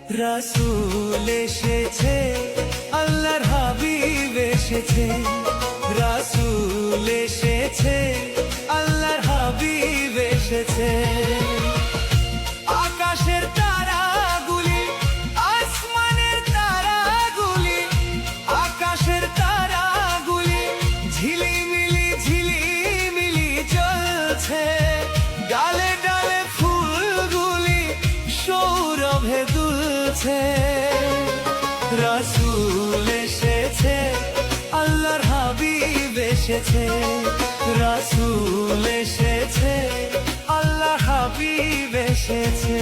রাসূল এসেছে, আল্লাহর হাবিব এসেছে। রাসূল এসেছে, আল্লাহর হাবিব এসেছে। আকাশের তারাগুলি, আসমানের তারাগুলি, আকাশের তারাগুলি ঝিলিমিলি ঝিলিমিলি জ্বলছে। ডালে ডালে ফুলগুলি সৌরভে দুলছে। রাসূল এসেছে, আল্লাহর হাবিব এসেছে। রাসূল এসেছে, আল্লাহর হাবিব এসেছে।